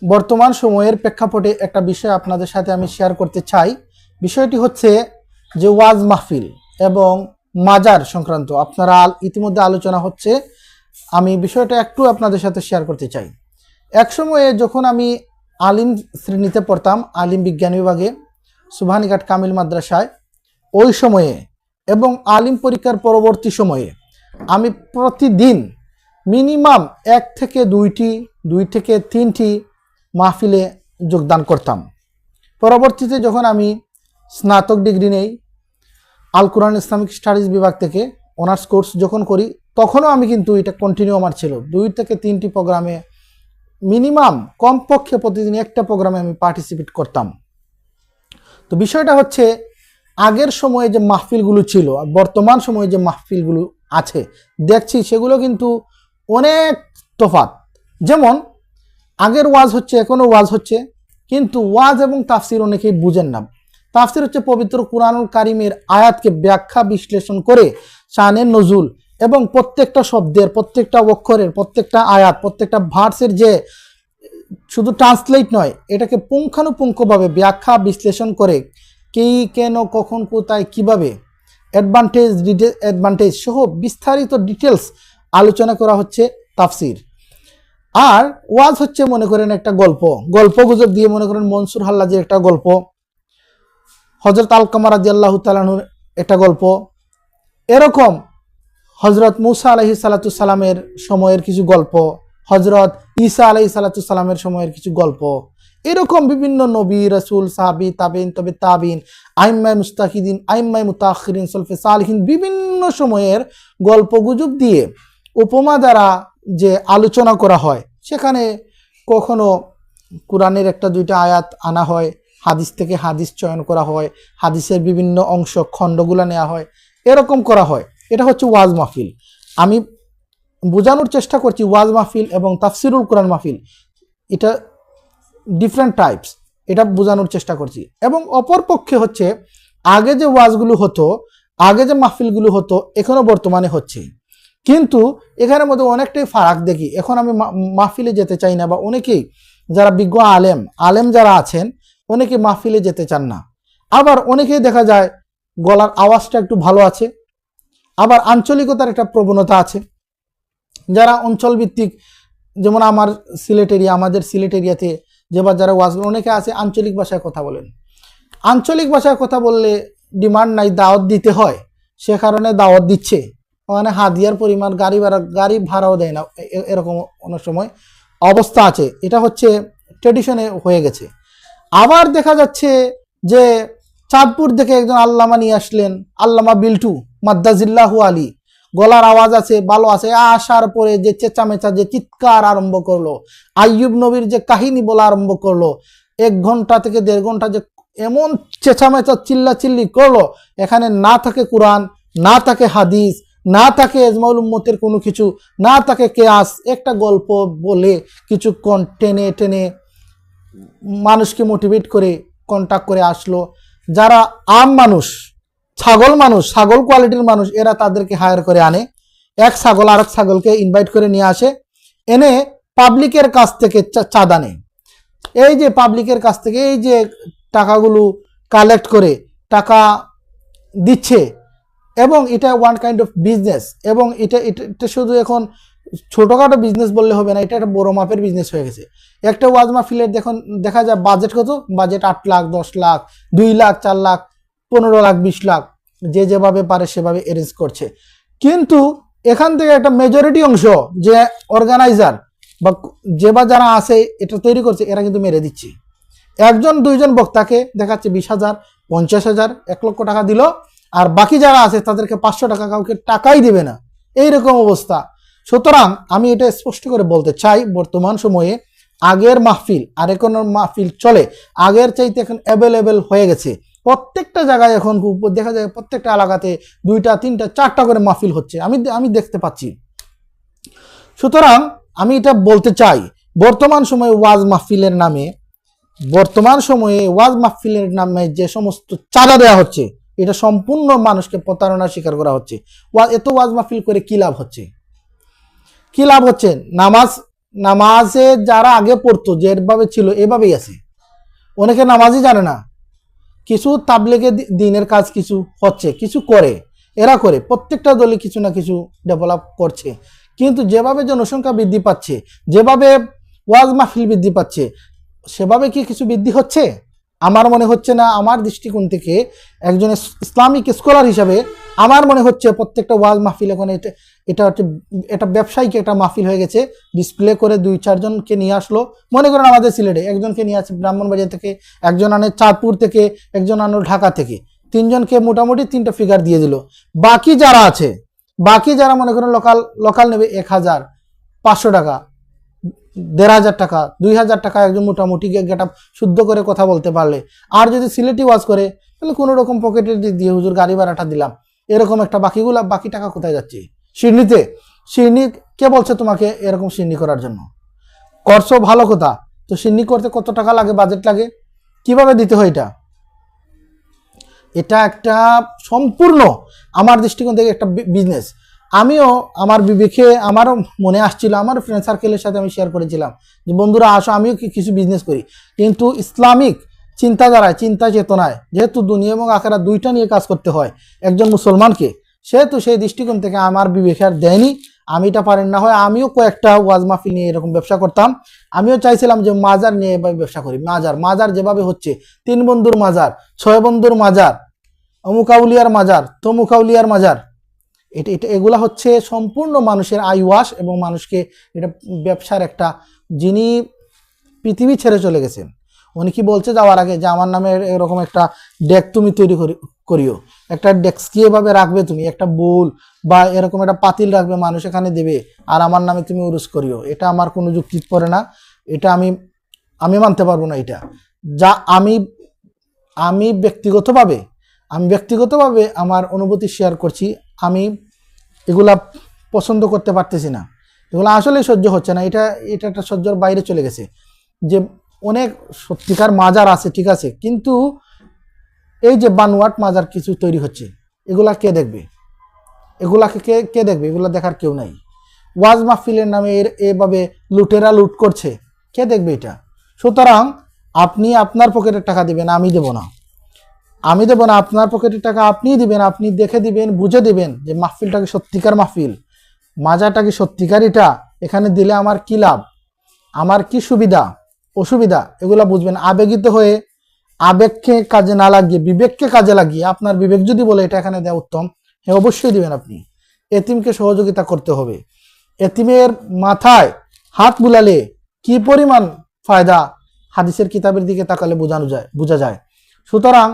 বর্তমান সময়ের প্রেক্ষাপটে একটা বিষয় আপনাদের সাথে আমি শেয়ার করতে চাই। বিষয়টি হচ্ছে যে ওয়াজ মাহফিল এবং মাজার সংক্রান্ত আপনারা ইতিমধ্যে আলোচনা হচ্ছে, আমি বিষয়টা একটু আপনাদের সাথে শেয়ার করতে চাই। এক সময়ে যখন আমি আলিম শ্রেণীতে পড়তাম, আলিম বিজ্ঞান বিভাগে সুবহানীঘাট কামিল মাদ্রাসায়, ওই সময়ে এবং আলিম পরীক্ষার পরবর্তী সময়ে আমি প্রতিদিন মিনিমাম 1 থেকে 2 থেকে 3টি মাহফিলে যোগদান করতাম। পরবর্তীতে যখন আমি স্নাতক ডিগ্রি নেই আল কোরআন ইসলামিক স্টাডিজ বিভাগ থেকে অনার্স কোর্স যখন করি, তখনও আমি কিন্তু এটা কন্টিনিউ আমার ছিল। 2 থেকে 3টি প্রোগ্রামে মিনিমাম কমপক্ষে প্রতিদিন একটা প্রোগ্রামে আমি পার্টিসিপেট করতাম। তো বিষয়টা হচ্ছে আগের সময়ে যে মাহফিলগুলো ছিল আর বর্তমান সময়ে যে মাহফিলগুলো আছে দেখছি সেগুলো কিন্তু অনেক তফাৎ। যেমন আগের ওয়াজ হচ্ছে, এখনও ওয়াজ হচ্ছে, কিন্তু ওয়াজ এবং তাফসির অনেকেই বুঝেন না। তাফসির হচ্ছে পবিত্র কুরআনুল কারীমের আয়াতকে ব্যাখ্যা বিশ্লেষণ করে শানে নজুল এবং প্রত্যেকটা শব্দের, প্রত্যেকটা অক্ষরের, প্রত্যেকটা আয়াত, প্রত্যেকটা ভার্সের যে শুধু ট্রান্সলেট নয়, এটাকে পুঙ্খানুপুঙ্খভাবে ব্যাখ্যা বিশ্লেষণ করে কি, কেন, কখন, কোথায়, কিভাবে, অ্যাডভান্টেজ ডিসঅ্যাডভান্টেজ সহ বিস্তারিত ডিটেলস আলোচনা করা হচ্ছে তাফসির। আর ওয়াজ হচ্ছে মনে করেন একটা গল্প গুজব দিয়ে, মনে করেন মনসুর হাল্লাজের একটা গল্প, হযরত আলকামা রাদিয়াল্লাহু তাআলা আনহুর একটা গল্প, এরকম হযরত মুসা আলাইহিস সালাতু সালামের সময়ের কিছু গল্প, হযরত ঈসা আলাইহিস সালাতু সালামের সময়ের কিছু গল্প, এরকম বিভিন্ন নবী, রাসূল, সাহাবী, তাবেঈন, তবে তাবেঈন, আইম্মায়ে মুস্তাহিদিন, আইম্মায়ে মুতাআখিরিন, সলফে সালিহিন, বিভিন্ন সময়ের গল্প গুজব দিয়ে উপমা দ্বারা যে আলোচনা করা হয়, সেখানে কখনো কোরআনের 1-2টা আয়াত আনা হয়, হাদিস থেকে হাদিস চয়ন করা হয়, হাদিসের বিভিন্ন অংশ খণ্ডগুলো নেওয়া হয়, এরকম করা হয়। এটা হচ্ছে ওয়াজ মাহফিল। আমি বোঝানোর চেষ্টা করছি ওয়াজ মাহফিল এবং তাফসিরুল কোরআন মাহফিল এটা ডিফারেন্ট টাইপস, এটা বোঝানোর চেষ্টা করছি। এবং অপরপক্ষে হচ্ছে আগে যে ওয়াজগুলো হতো, আগে যে মাহফিলগুলো হতো, এখনো বর্তমানে হচ্ছে, কিন্তু এখানের মধ্যে অনেকটাই ফারাক দেখি। এখন আমি মাহফিলে যেতে চাই না, বা অনেকেই যারা বিজ্ঞ আলেম যারা আছেন অনেকে মাহফিলে যেতে চান না। আবার অনেকেই দেখা যায় গলার আওয়াজটা একটু ভালো আছে, আবার আঞ্চলিকতার একটা প্রবণতা আছে। যারা অঞ্চল ভিত্তিক, যেমন আমাদের সিলেট এরিয়াতে যারা ওয়াজ, অনেকে আছে আঞ্চলিক ভাষায় কথা বলেন। আঞ্চলিক ভাষায় কথা বললে ডিমান্ড নাই, দাওয়াত দিতে হয়, সে কারণে দাওয়াত দিচ্ছে। ওখানে হাদিয়ার পরিমাণ, গাড়ি ভাড়াও দেয় না, এরকম অনেক সময় অবস্থা আছে। এটা হচ্ছে ট্রেডিশনে হয়ে গেছে। আবার দেখা যাচ্ছে যে চাঁদপুর থেকে একজন আল্লামা নিয়ে আসলেন, আল্লামা বিল্টু মাদ্দাজিল্লাহু আলী, গলার আওয়াজ আছে, ভালো আছে, আসার পরে যে চেঁচামেচা, যে চিৎকার আরম্ভ করলো, আইয়ুব নবীর যে কাহিনী বলা আরম্ভ করলো, 1 ঘন্টা থেকে 1.5 ঘন্টা যে এমন চেঁচামেচা চিল্লাচিল্লি করলো, এখানে না থাকে কোরআন, না থাকে হাদিস, না থাকে ইজমাউল উম্মতের কোনো কিছু, না থাকে কিয়াস, একটা গল্প বলে কিছুক্ষণ টেনে টেনে মানুষকে মোটিভেট করে কন্টাক্ট করে আসলো। যারা আম মানুষ, ছাগল কোয়ালিটির মানুষ, এরা তাদেরকে হায়ার করে আনে, এক ছাগল আরেক ছাগলকে ইনভাইট করে নিয়ে আসে, এনে পাবলিকের কাছ থেকে চাঁদা নেয়। এই যে পাবলিকের কাছ থেকে এই যে টাকাগুলো কালেক্ট করে টাকা দিচ্ছে, এবং এটা ওয়ান কাইন্ড অফ বিজনেস। এবং এটা শুধু এখন ছোটোখাটো বিজনেস বললে হবে না, এটা একটা বড় মাপের বিজনেস হয়ে গেছে। একটা ওয়াজ মাহফিলের দেখা যায় বাজেট কত, বাজেট 8 লাখ, 10 লাখ, 2 লাখ, 4 লাখ, 15 লাখ, 20 লাখ, যে যেভাবে পারে সেভাবে অ্যারেঞ্জ করছে। কিন্তু এখান থেকে একটা মেজরিটি অংশ যে অর্গানাইজার বা যারা আছে এটা তৈরি করছে, এরা কিন্তু মেরে দিচ্ছে। 1-2জন বক্তাকে দেখাচ্ছে 20,000, 50,000, 1 লক্ষ টাকা দিল, আর বাকি যারা আছে তাদেরকে 500 টাকা, কাউকে টাকাই দিবে না, এইরকম অবস্থা। সুতরাং আমি এটা স্পষ্ট করে বলতে চাই, বর্তমান সময়ে আগের মাহফিল আর এখন মাহফিল চলে, আগের চাইতে এখন অ্যাভেলেবেল হয়ে গেছে। প্রত্যেকটা জায়গায় এখন দেখা যায়, প্রত্যেকটা এলাকাতে 2টা, 3টা, 4টা করে মাহফিল হচ্ছে, আমি দেখতে পাচ্ছি। সুতরাং আমি এটা বলতে চাই, বর্তমান সময়ে ওয়াজ মাহফিলের নামে যে সমস্ত চাঁদা দেওয়া হচ্ছে, এটা সম্পূর্ণ মানুষকে প্রতারণার শিকার করা হচ্ছে। এত ওয়াজ মাহফিল করে কি লাভ হচ্ছে? নামাজ নামাজে যারা আগে পড়তো যেভাবে ছিল এভাবেই আছে। অনেকে নামাজই জানে না, কিছু তাবলিগে দিনের কাজ কিছু হচ্ছে, কিছু করে, এরা করে, প্রত্যেকটা দলে কিছু না কিছু ডেভেলপ করছে। কিন্তু যেভাবে জনসংখ্যা বৃদ্ধি পাচ্ছে, যেভাবে ওয়াজ মাহফিল বৃদ্ধি পাচ্ছে, সেভাবে কি কিছু বৃদ্ধি হচ্ছে? আমার মনে হচ্ছে না। আমার দৃষ্টিকোণ থেকে একজন ইসলামিক স্কলার হিসাবে আমার মনে হচ্ছে প্রত্যেকটা ওয়াজ মাহফিল এখন এটা হচ্ছে এটা ব্যবসায়িক একটা মাহফিল হয়ে গেছে। ডিসপ্লে করে 2-4 জনকে নিয়ে আসলো, মনে করেন আমাদের সিলেটে একজনকে নিয়ে আসে ব্রাহ্মণবাড়িয়া থেকে, একজন আনে চাঁদপুর থেকে, একজন আনো ঢাকা থেকে, 3 জনকে মোটামুটি 3টা ফিগার দিয়ে দিল। বাকি যারা আছে, বাকি যারা মনে করেন লোকাল নেবে 1000, 500 টাকা, 1500 টাকা, 2000 টাকা, একজন মোটামুটি গেট আপ শুদ্ধ করে কথা বলতে পারলে। আর যদি সিলেটি ওয়াজ করে তাহলে কোনো রকম পকেটের দিক দিয়ে হুজুর গাড়ি ভাড়াটা দিলাম, এরকম একটা বাকি টাকা কোথায় যাচ্ছে? সিডনিতে। সিডনি কে বলছে তোমাকে এরকম সিডনি করার জন্য? করছো ভালো কথা, তো সিডনি করতে কত টাকা লাগে, বাজেট লাগে, কিভাবে দিতে হয়? এটা একটা সম্পূর্ণ আমার দৃষ্টিকোণ থেকে একটা বিজনেস। আমিও আমার বিবেকে আমারও মনে আসছিল, আমার ফ্রেন্ড সার্কেলের সাথে আমি শেয়ার করেছিলাম যে বন্ধুরা আসো আমিও কিছু বিজনেস করি। কিন্তু ইসলামিক চিন্তাধারায়, চিন্তা চেতনায়, যেহেতু দুনিয়া এবং আখেরাত দুইটা নিয়ে কাজ করতে হয় একজন মুসলমানকে, সেহেতু সেই দৃষ্টিকোণ থেকে আমার বিবেকে আর দেয়নি। আমি এটা পারেন না হয় আমিও কয়েকটা ওয়াজ মাহফিল নিয়ে এরকম ব্যবসা করতাম। আমিও চাইছিলাম যে মাজার নিয়ে এভাবে ব্যবসা করি। মাজার যেভাবে হচ্ছে, 3 বন্ধুর মাজার, 6 বন্ধুর মাজার, অমুকাউলিয়ার মাজার, তমুকাউলিয়ার মাজার, এগুলা হচ্ছে সম্পূর্ণ মানুষের আইওয়াশ এবং মানুষকে এটা ব্যবসার একটা, যিনি পৃথিবী ছেড়ে চলে গেছেন উনি কি বলছে যাওয়ার আগে যে আমার নামে এরকম একটা ডেক তুমি তৈরি করিও, একটা ডেস্ক এভাবে রাখবে তুমি, একটা বোল বা এরকম একটা পাতিল রাখবে, মানুষ এখানে দেবে, আর আমার নামে তুমি উরুস করিও। এটা আমার কোনো যুক্তি পড়ে না, এটা আমি মানতে পারবো না। এটা যা আমি ব্যক্তিগতভাবে আমার অনুভূতি শেয়ার করছি। আমি এগুলা পছন্দ করতে পারতেছি না, এগুলো আসলেই সহ্য হচ্ছে না। এটা একটা সহ্যর বাইরে চলে গেছে। যে অনেক সত্যিকার মাজার আছে, ঠিক আছে, কিন্তু এই যে বানোয়াট মাজার কিছু তৈরি হচ্ছে, এগুলা কে দেখবে? এগুলাকে কে দেখবে? এগুলা দেখার কেউ নাই। ওয়াজ মাহফিলের নামে এভাবে লুটেরা লুট করছে, কে দেখবে এটা? সুতরাং আপনি আপনার পকেটের টাকা দিবেন, আমি দেব না। আপনার পকেটের টাকা আপনিই দিবেন, আপনি দেখে দিবেন, বুঝে দিবেন যে মাহফিলটাকে সত্যিকার মাহফিল, মাজারটাকে সত্যিকার, এটা এখানে দিলে আমার কি লাভ, আমার কি সুবিধা অসুবিধা, এগুলা বুঝবেন। আবেগিত হয়ে আবেগকে কাজে না লাগিয়ে বিবেককে কাজে লাগিয়ে, আপনার বিবেক যদি বলে এটা এখানে দেওয়া উত্তম, হ্যাঁ অবশ্যই দিবেন। আপনি এতিমকে সহযোগিতা করতে হবে। এতিমের মাথায় হাত বুলালে কি পরিমাণ ফায়দা হাদিসের কিতাবের দিকে তাকালে বোঝা যায়। সুতরাং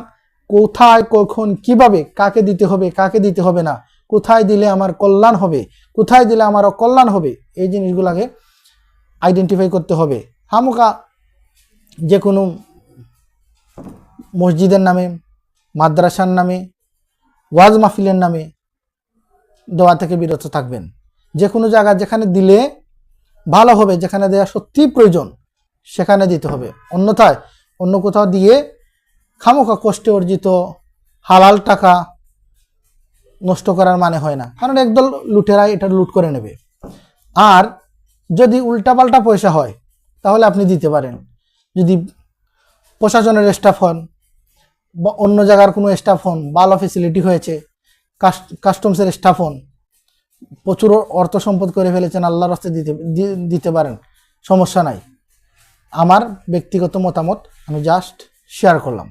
কোথায়, কখন, কিভাবে, কাকে দিতে হবে, কাকে দিতে হবে না, কোথায় দিলে আমার কল্যাণ হবে, কোথায় দিলে আমার অকল্যাণ হবে, এই জিনিসগুলোকে আইডেন্টিফাই করতে হবে। হামুকা যে কোনো মসজিদের নামে, মাদ্রাসার নামে, ওয়াজ মাহফিলের নামে দেওয়া থেকে বিরত থাকবেন। যে কোনো জায়গা যেখানে দিলে ভালো হবে, যেখানে দেওয়া সত্যিই প্রয়োজন সেখানে দিতে হবে। অন্যথায় অন্য কোথাও দিয়ে খামোখা কষ্টে অর্জিত হালাল টাকা নষ্ট করার মানে হয় না, কারণ একদল লুটেরা এটা লুট করে নেবে। আর যদি উল্টাপাল্টা পয়সা হয় তাহলে আপনি দিতে পারেন। যদি প্রশাসনের স্টাফ হন বা অন্য জায়গার কোনো স্টাফ হন, ভালো ফেসিলিটি হয়েছে, কাস্টমসের স্টাফ হন, প্রচুর অর্থ সম্পদ করে ফেলেছেন, আল্লাহর রাস্তায় দিতে পারেন, সমস্যা নাই। আমার ব্যক্তিগত মতামত আমি জাস্ট শেয়ার করলাম।